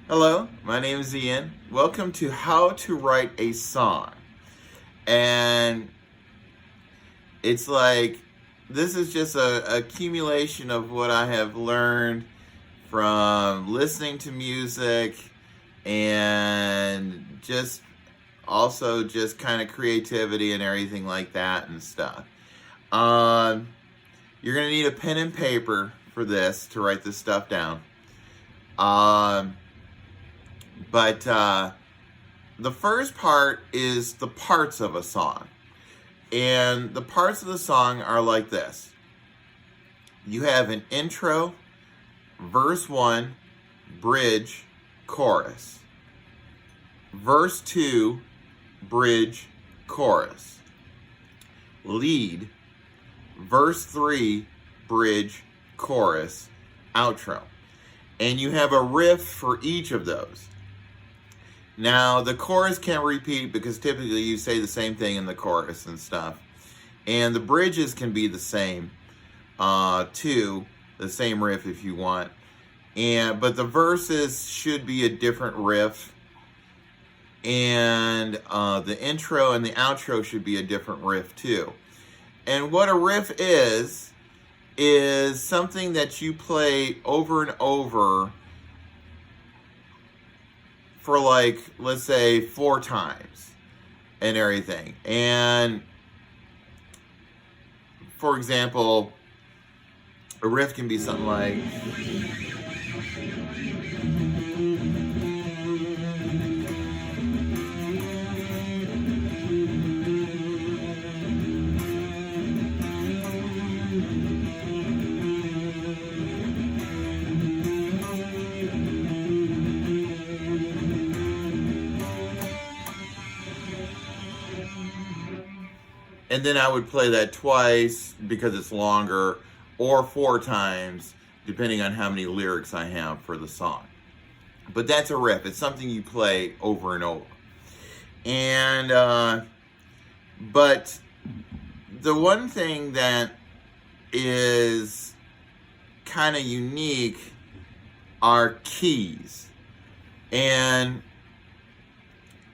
Hello, my name is Ian. Welcome to How to Write a Song. And it's like, this is just a accumulation of what I have learned from listening to music and just also just kind of creativity and everything like that and stuff. You're going to need a pen and paper for this to write this stuff down. But the first part is the parts of a song. And the parts of the song are like this. You have an intro, verse 1, bridge, chorus. Verse 2, bridge, chorus. Lead, verse 3, bridge, chorus, outro. And you have a riff for each of those. Now, the chorus can't repeat because typically you say the same thing in the chorus and stuff. And the bridges can be the same, too, the same riff if you want. But the verses should be a different riff. And the intro and the outro should be a different riff, too. And what a riff is something that you play over and over for, like, let's say 4 times and everything. And for example, a riff can be something like, and then I would play that twice because it's longer, or 4 times, depending on how many lyrics I have for the song. But that's a riff. It's something you play over and over. And, but the one thing that is kind of unique are keys. And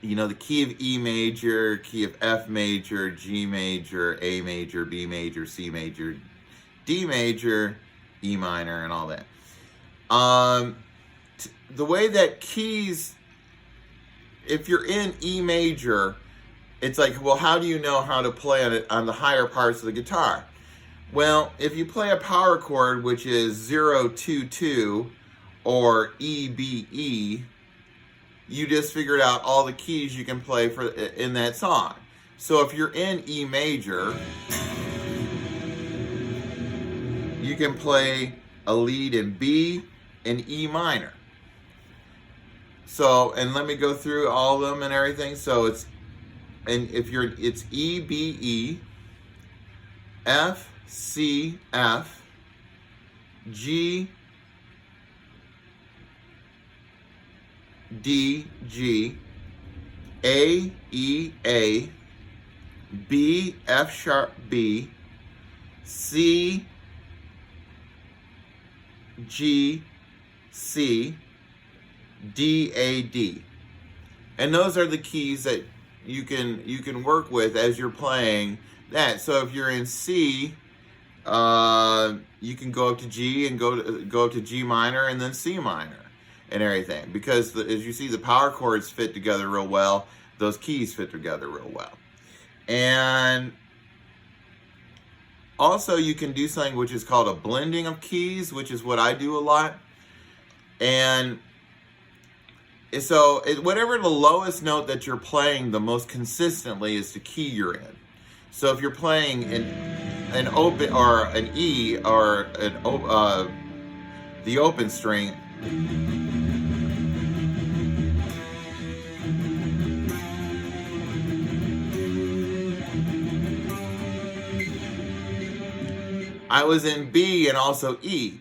you know, the key of E major, key of F major, G major, A major, B major, C major, D major, E minor, and all that. The way that keys, if you're in E major, it's like, well, how do you know how to play on it on the higher parts of the guitar? Well, if you play a power chord, which is 0, 2, 2, or E, B, E, you just figured out all the keys you can play for in that song. So if you're in E major, you can play a lead in B and E minor. So, and let me go through all of them and everything. So it's E, B, E, F, C, F, G, D, G, A, E, A, B, F sharp, B, C, G, C, D, A, D. And those are the keys that you can work with as you're playing that. So if you're in C, you can go up to G and go up to G minor and then C minor and everything, because as you see, the power chords fit together real well. Those keys fit together real well. And also you can do something which is called a blending of keys, which is what I do a lot. And so whatever the lowest note that you're playing the most consistently is the key you're in. So if you're playing an open or an E or the open string, I was in B and also E.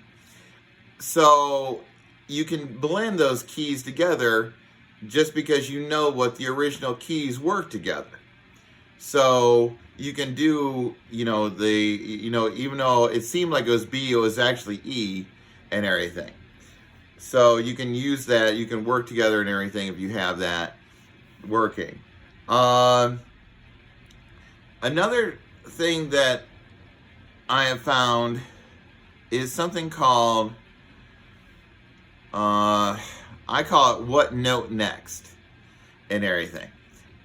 So you can blend those keys together just because you know what the original keys work together. So you can do, even though it seemed like it was B, it was actually E and everything. So you can use that, you can work together and everything if you have that working. Another thing that I have found is something called, I call it what note next and everything.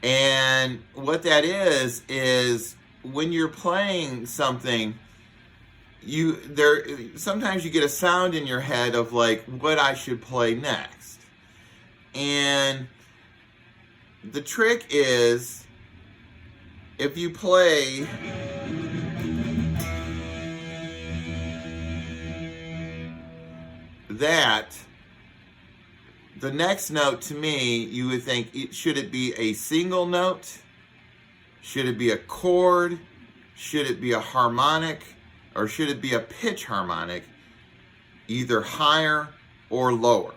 And what that is when you're playing something, sometimes you get a sound in your head of like what I should play next. And the trick is, if you play that, the next note to me, you would think, should it be a single note? Should it be a chord? Should it be a harmonic? Or should it be a pitch harmonic? Either higher or lower.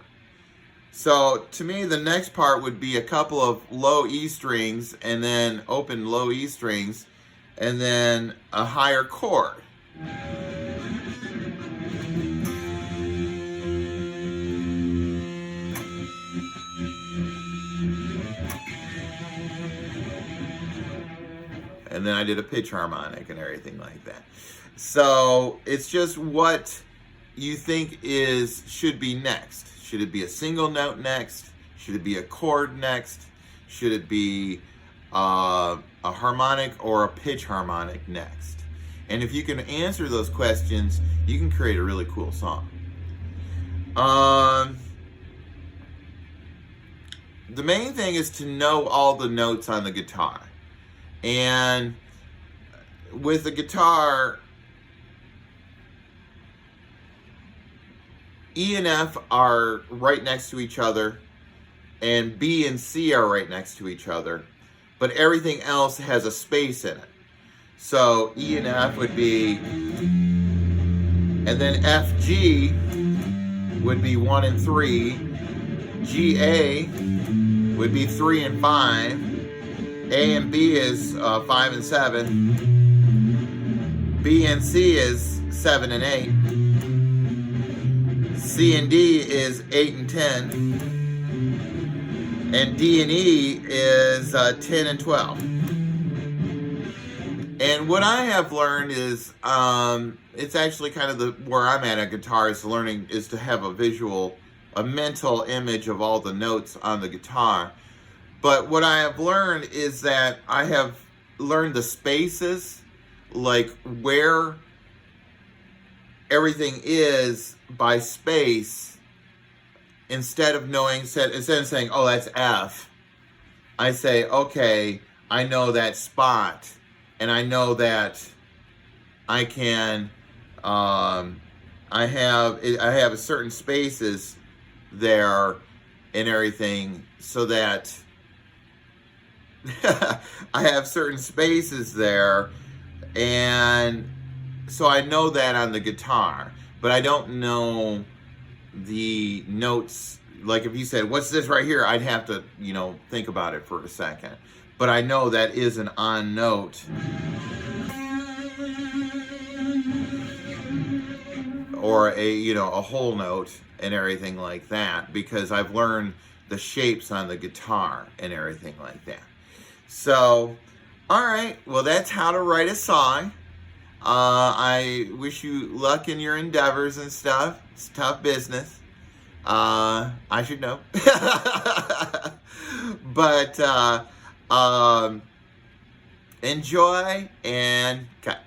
So to me, the next part would be a couple of low E strings and then open low E strings and then a higher chord. And then I did a pitch harmonic and everything like that. So it's just what you think should be next. Should it be a single note next? Should it be a chord next? Should it be a harmonic or a pitch harmonic next? And if you can answer those questions, you can create a really cool song. The main thing is to know all the notes on the guitar. And with the guitar, E and F are right next to each other, and B and C are right next to each other, but everything else has a space in it. So E and F would be, and then F, G would be 1 and 3, G, A would be 3 and 5, A and B is 5 and 7. B and C is 7 and 8. C and D is 8 and 10. And D and E is 10 and 12. And what I have learned is, it's actually kind of where I'm at guitar is learning is to have a mental image of all the notes on the guitar. But what I have learned is that I have learned the spaces, like where everything is by space, instead of saying, oh, that's F, I say, okay, I know that spot, and I know that I can, I have certain spaces there and everything, so that I have certain spaces there, and so I know that on the guitar, but I don't know the notes. Like if you said, what's this right here? I'd have to, think about it for a second. But I know that is an on note. Or a whole note and everything like that, because I've learned the shapes on the guitar and everything like that. So, all right, well, that's how to write a song. I wish you luck in your endeavors and stuff. It's tough business. I should know. But enjoy and cut.